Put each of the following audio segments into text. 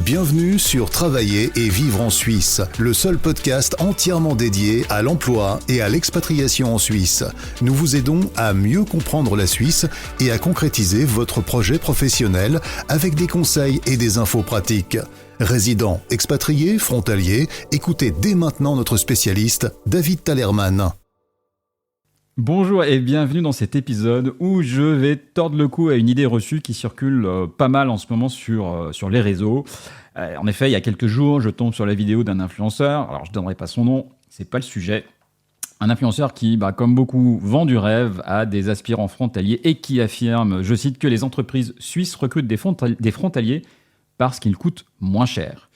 Bienvenue sur Travailler et vivre en Suisse, le seul podcast entièrement dédié à l'emploi et à l'expatriation en Suisse. Nous vous aidons à mieux comprendre la Suisse et à concrétiser votre projet professionnel avec des conseils et des infos pratiques. Résidents, expatriés, frontaliers, écoutez dès maintenant notre spécialiste, David Talerman. Bonjour et bienvenue dans cet épisode où je vais tordre le cou à une idée reçue qui circule pas mal en ce moment sur les réseaux. En effet, il y a quelques jours, je tombe sur la vidéo d'un influenceur. Alors, je ne donnerai pas son nom, c'est pas le sujet. Un influenceur qui, comme beaucoup, vend du rêve à des aspirants frontaliers et qui affirme, je cite, que les entreprises suisses recrutent des frontaliers parce qu'ils coûtent moins cher.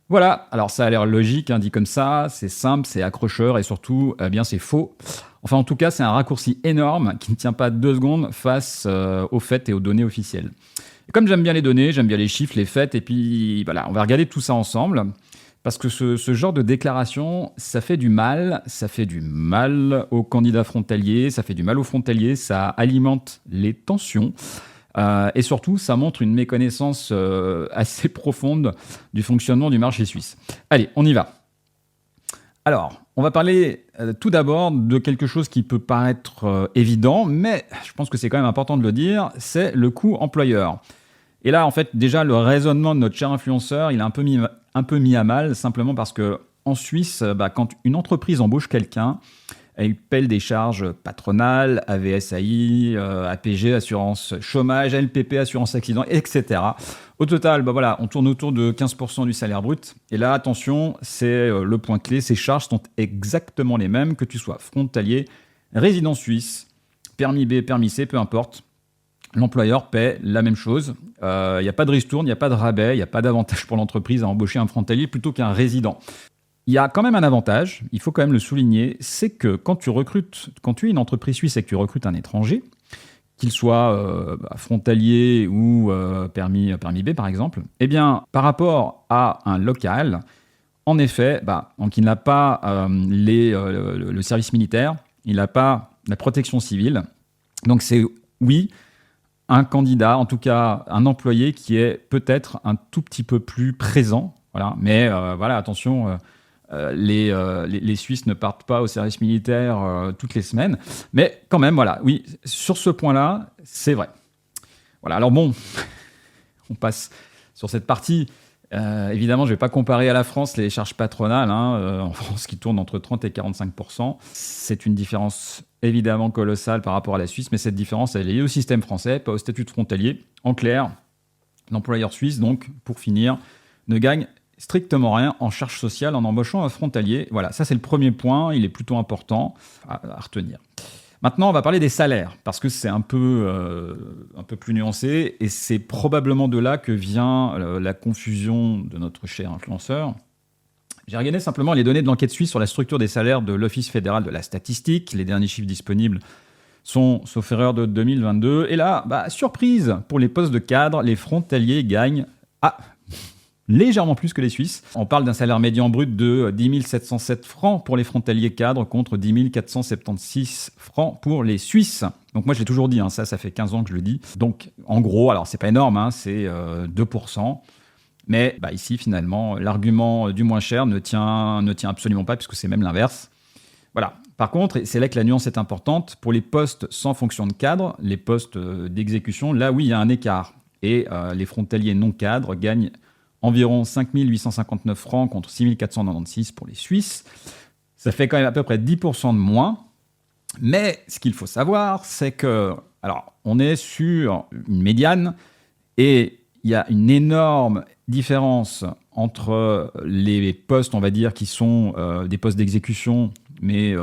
Voilà, alors ça a l'air logique, dit comme ça, c'est simple, c'est accrocheur et surtout, c'est faux. Enfin, en tout cas, c'est un raccourci énorme qui ne tient pas 2 secondes face aux faits et aux données officielles. Et comme j'aime bien les données, j'aime bien les chiffres, les faits, et puis voilà, on va regarder tout ça ensemble, parce que ce genre de déclaration, ça fait du mal aux candidats frontaliers, ça fait du mal aux frontaliers, ça alimente les tensions, et surtout, ça montre une méconnaissance assez profonde du fonctionnement du marché suisse. Allez, on y va. Alors, on va parler tout d'abord de quelque chose qui peut paraître évident, mais je pense que c'est quand même important de le dire, c'est le coût employeur. Et là, en fait, déjà, le raisonnement de notre cher influenceur, il est un peu mis à mal, simplement parce qu'en Suisse, quand une entreprise embauche quelqu'un, elle paie des charges patronales, AVSAI, APG, assurance chômage, LPP, assurance accident, etc. Au total, on tourne autour de 15% du salaire brut. Et là, attention, c'est le point clé, ces charges sont exactement les mêmes que tu sois frontalier, résident suisse, permis B, permis C, peu importe. L'employeur paie la même chose. Il n'y a pas de ristourne, il n'y a pas de rabais, il n'y a pas d'avantage pour l'entreprise à embaucher un frontalier plutôt qu'un résident. Il y a quand même un avantage, il faut quand même le souligner, c'est que quand tu es une entreprise suisse et que tu recrutes un étranger, qu'il soit frontalier ou permis B par exemple, eh bien, par rapport à un local, en effet, donc il n'a pas le service militaire, il n'a pas la protection civile, donc c'est, oui, un candidat, en tout cas un employé qui est peut-être un tout petit peu plus présent, voilà, mais attention... Les Suisses ne partent pas au service militaire toutes les semaines. Mais quand même, oui, sur ce point-là, c'est vrai. Voilà, alors bon, on passe sur cette partie. Évidemment, je ne vais pas comparer à la France les charges patronales. En France, qui tournent entre 30 et 45%. C'est une différence évidemment colossale par rapport à la Suisse, mais cette différence, elle est liée au système français, pas au statut de frontalier. En clair, l'employeur suisse, donc, pour finir, ne gagne strictement rien en charge sociale en embauchant un frontalier. Voilà, ça c'est le premier point, il est plutôt important à retenir. Maintenant, on va parler des salaires, parce que c'est un peu plus nuancé, et c'est probablement de là que vient la confusion de notre cher influenceur. J'ai regardé simplement les données de l'enquête suisse sur la structure des salaires de l'Office fédéral de la statistique. Les derniers chiffres disponibles sont, sauf erreur, de 2022. Et là, surprise, pour les postes de cadre, les frontaliers gagnent légèrement plus que les Suisses. On parle d'un salaire médian brut de 10 707 francs pour les frontaliers cadres contre 10 476 francs pour les Suisses. Donc moi, je l'ai toujours dit, ça fait 15 ans que je le dis. Donc en gros, alors c'est pas énorme, c'est 2%. Mais ici, finalement, l'argument du moins cher ne tient absolument pas, puisque c'est même l'inverse. Voilà. Par contre, et c'est là que la nuance est importante, pour les postes sans fonction de cadre, les postes d'exécution, là oui, il y a un écart. Et les frontaliers non cadres gagnent environ 5 859 francs contre 6 496 pour les Suisses. Ça fait quand même à peu près 10% de moins. Mais ce qu'il faut savoir, c'est que, on est sur une médiane et il y a une énorme différence entre les postes, on va dire, qui sont des postes d'exécution, mais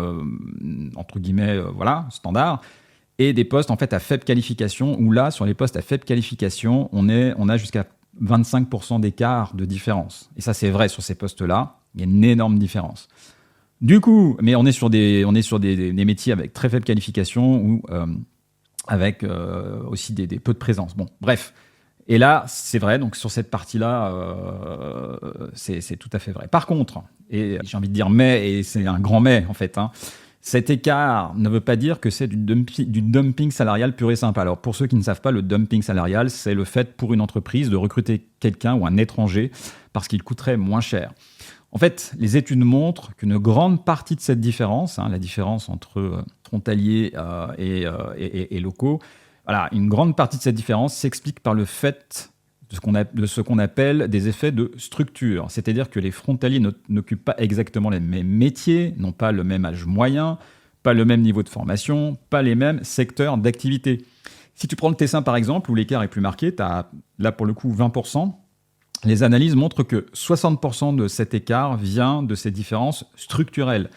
entre guillemets, standard, et des postes en fait à faible qualification, où là, sur les postes à faible qualification, on a jusqu'à 25% d'écart de différence. Et ça, c'est vrai sur ces postes-là. Il y a une énorme différence. Du coup, mais on est sur des métiers avec très faible qualification ou avec aussi des peu de présence. Bon, bref. Et là, c'est vrai. Donc, sur cette partie-là, c'est tout à fait vrai. Par contre, et j'ai envie de dire mais, et c'est un grand mais, en fait, Cet écart ne veut pas dire que c'est du dumping salarial pur et simple. Alors, pour ceux qui ne savent pas, le dumping salarial, c'est le fait pour une entreprise de recruter quelqu'un ou un étranger parce qu'il coûterait moins cher. En fait, les études montrent qu'une grande partie de cette différence, la différence entre frontaliers et locaux, voilà, une grande partie de cette différence s'explique par le fait de ce qu'on appelle des effets de structure. C'est-à-dire que les frontaliers n'occupent pas exactement les mêmes métiers, n'ont pas le même âge moyen, pas le même niveau de formation, pas les mêmes secteurs d'activité. Si tu prends le Tessin par exemple, où l'écart est plus marqué, tu as là pour le coup 20%, les analyses montrent que 60% de cet écart vient de ces différences structurelles.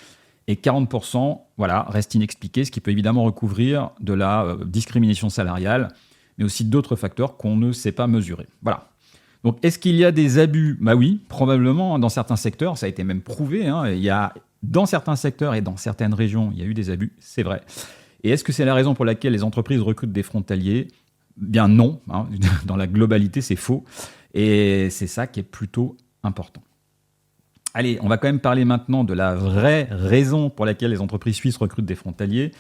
Et 40% reste inexpliqué, ce qui peut évidemment recouvrir de la discrimination salariale, mais aussi d'autres facteurs qu'on ne sait pas mesurer. Voilà. Donc, est-ce qu'il y a des abus ? Bah oui, probablement dans certains secteurs, ça a été même prouvé. Il y a, dans certains secteurs et dans certaines régions, il y a eu des abus, c'est vrai. Et est-ce que c'est la raison pour laquelle les entreprises recrutent des frontaliers ? Bien non, dans la globalité, c'est faux. Et c'est ça qui est plutôt important. Allez, on va quand même parler maintenant de la vraie raison pour laquelle les entreprises suisses recrutent des frontaliers.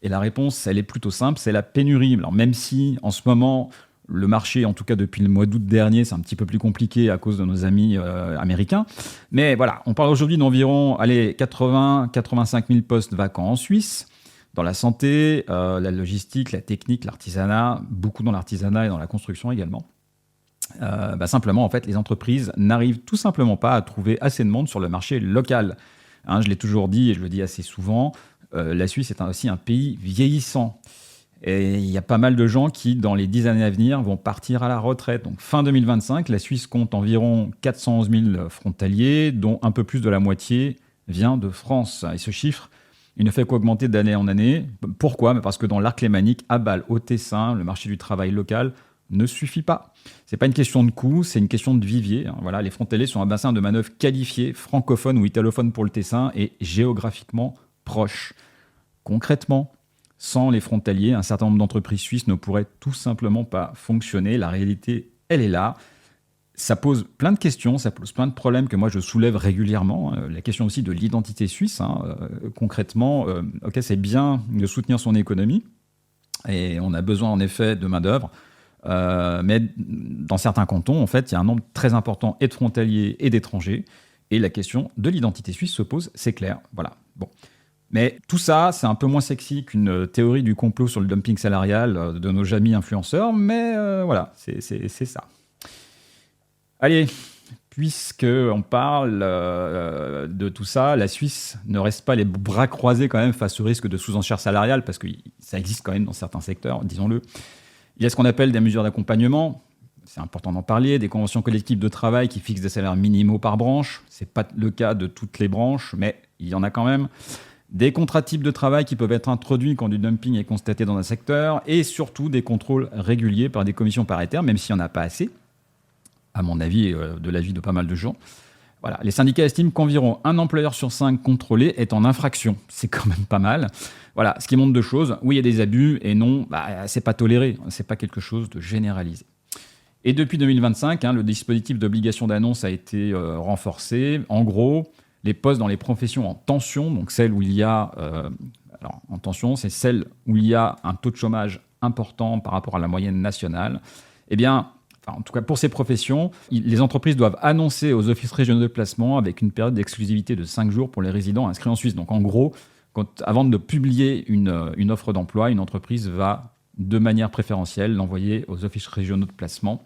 Et la réponse, elle est plutôt simple, c'est la pénurie. Alors même si, en ce moment, le marché, en tout cas depuis le mois d'août dernier, c'est un petit peu plus compliqué à cause de nos amis américains. Mais voilà, on parle aujourd'hui d'environ 80-85 000 postes vacants en Suisse, dans la santé, la logistique, la technique, l'artisanat, beaucoup dans l'artisanat et dans la construction également. Simplement, en fait, les entreprises n'arrivent tout simplement pas à trouver assez de monde sur le marché local. Je l'ai toujours dit et je le dis assez souvent, la Suisse est aussi un pays vieillissant. Et il y a pas mal de gens qui, dans les 10 années à venir, vont partir à la retraite. Donc, fin 2025, la Suisse compte environ 411 000 frontaliers, dont un peu plus de la moitié vient de France. Et ce chiffre, il ne fait qu'augmenter d'année en année. Pourquoi ? Parce que dans l'arc lémanique, à Bâle, au Tessin, le marché du travail local ne suffit pas. C'est pas une question de coût, c'est une question de vivier. Voilà, les frontaliers sont un bassin de manœuvre qualifié, francophone ou italophone pour le Tessin et géographiquement proche. Concrètement, sans les frontaliers, un certain nombre d'entreprises suisses ne pourraient tout simplement pas fonctionner. La réalité, elle est là. Ça pose plein de questions, ça pose plein de problèmes que moi je soulève régulièrement. La question aussi de l'identité suisse. Concrètement, c'est bien de soutenir son économie et on a besoin en effet de main-d'œuvre. Mais dans certains cantons, en fait, il y a un nombre très important et de frontaliers et d'étrangers. Et la question de l'identité suisse se pose, c'est clair. Voilà. Bon. Mais tout ça, c'est un peu moins sexy qu'une théorie du complot sur le dumping salarial de nos amis influenceurs. Mais voilà, c'est ça. Allez, puisqu'on parle de tout ça, la Suisse ne reste pas les bras croisés quand même face au risque de sous-enchère salariale, parce que ça existe quand même dans certains secteurs, disons-le. Il y a ce qu'on appelle des mesures d'accompagnement, c'est important d'en parler, des conventions collectives de travail qui fixent des salaires minimaux par branche. Ce n'est pas le cas de toutes les branches, mais il y en a quand même. Des contrats types de travail qui peuvent être introduits quand du dumping est constaté dans un secteur, et surtout des contrôles réguliers par des commissions paritaires, même s'il n'y en a pas assez, à mon avis et de l'avis de pas mal de gens. Voilà. Les syndicats estiment qu'environ un employeur sur 5 contrôlés est en infraction. C'est quand même pas mal. Voilà, ce qui montre deux choses. Oui, il y a des abus, et non, c'est pas toléré. C'est pas quelque chose de généralisé. Et depuis 2025, le dispositif d'obligation d'annonce a été renforcé. En gros, les postes dans les professions en tension, donc celles où il y a... en tension, c'est celles où il y a un taux de chômage important par rapport à la moyenne nationale. Eh bien, en tout cas pour ces professions, les entreprises doivent annoncer aux offices régionaux de placement avec une période d'exclusivité de 5 jours pour les résidents inscrits en Suisse. Donc en gros, avant de publier une offre d'emploi, une entreprise va de manière préférentielle l'envoyer aux offices régionaux de placement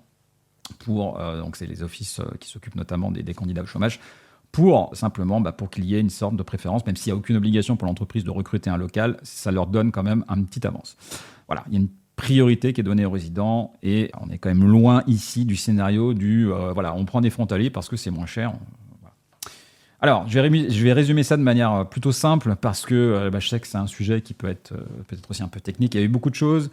donc c'est les offices qui s'occupent notamment des candidats au chômage, pour qu'il y ait une sorte de préférence, même s'il n'y a aucune obligation pour l'entreprise de recruter un local, ça leur donne quand même un petit avance. Voilà, il y a une priorité qui est donnée aux résidents et on est quand même loin ici du scénario on prend des frontaliers parce que c'est moins cher. Voilà. Alors, je vais résumer ça de manière plutôt simple parce que je sais que c'est un sujet qui peut être peut-être aussi un peu technique. Il y a eu beaucoup de choses.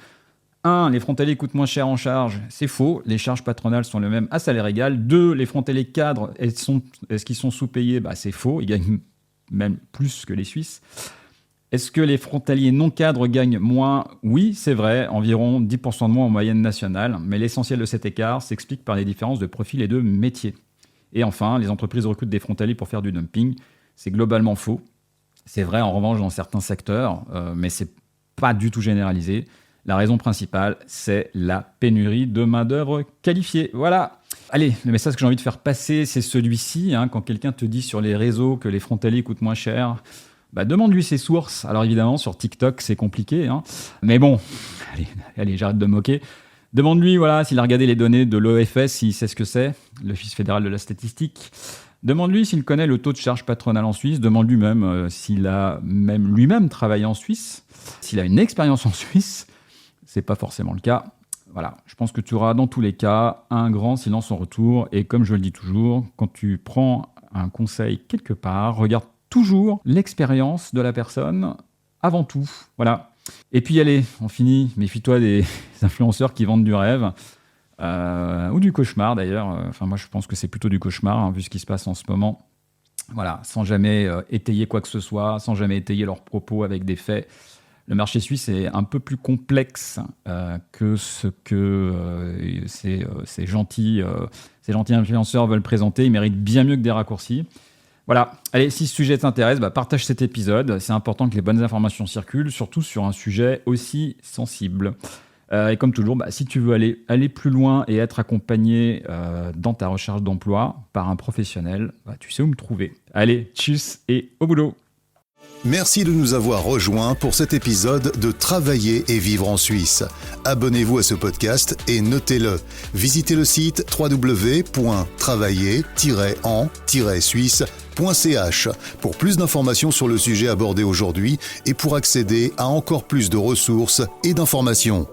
1, les frontaliers coûtent moins cher en charge, c'est faux. Les charges patronales sont les mêmes à salaire égal. 2, les frontaliers cadres, est-ce qu'ils sont sous-payés ? C'est faux, ils gagnent même plus que les Suisses. Est-ce que les frontaliers non cadres gagnent moins ? Oui, c'est vrai, environ 10% de moins en moyenne nationale, mais l'essentiel de cet écart s'explique par les différences de profil et de métier. Et enfin, les entreprises recrutent des frontaliers pour faire du dumping. C'est globalement faux. C'est vrai en revanche dans certains secteurs, mais c'est pas du tout généralisé. La raison principale, c'est la pénurie de main-d'œuvre qualifiée. Voilà. Allez, le message que j'ai envie de faire passer, c'est celui-ci. Quand quelqu'un te dit sur les réseaux que les frontaliers coûtent moins cher, demande-lui ses sources. Alors évidemment, sur TikTok, c'est compliqué. Mais bon, allez, j'arrête de me moquer. Demande-lui s'il a regardé les données de l'OFS, s'il sait ce que c'est, l'Office fédéral de la statistique. Demande-lui s'il connaît le taux de charge patronale en Suisse. Demande-lui même s'il a même lui-même travaillé en Suisse, s'il a une expérience en Suisse. C'est pas forcément le cas. Voilà, je pense que tu auras dans tous les cas un grand silence en retour. Et comme je le dis toujours, quand tu prends un conseil quelque part, regarde toujours l'expérience de la personne avant tout. Voilà. Et puis allez, on finit. Méfie-toi des influenceurs qui vendent du rêve. Ou du cauchemar d'ailleurs. Moi je pense que c'est plutôt du cauchemar, vu ce qui se passe en ce moment. Voilà, sans jamais étayer quoi que ce soit, sans jamais étayer leurs propos avec des faits. Le marché suisse est un peu plus complexe que ce que ces gentils influenceurs veulent présenter. Ils méritent bien mieux que des raccourcis. Voilà, allez, si ce sujet t'intéresse, partage cet épisode. C'est important que les bonnes informations circulent, surtout sur un sujet aussi sensible. Et comme toujours, si tu veux aller plus loin et être accompagné dans ta recherche d'emploi par un professionnel, tu sais où me trouver. Allez, tchuss et au boulot. Merci de nous avoir rejoints pour cet épisode de Travailler et vivre en Suisse. Abonnez-vous à ce podcast et notez-le. Visitez le site www.travailler-en-suisse.ch pour plus d'informations sur le sujet abordé aujourd'hui et pour accéder à encore plus de ressources et d'informations.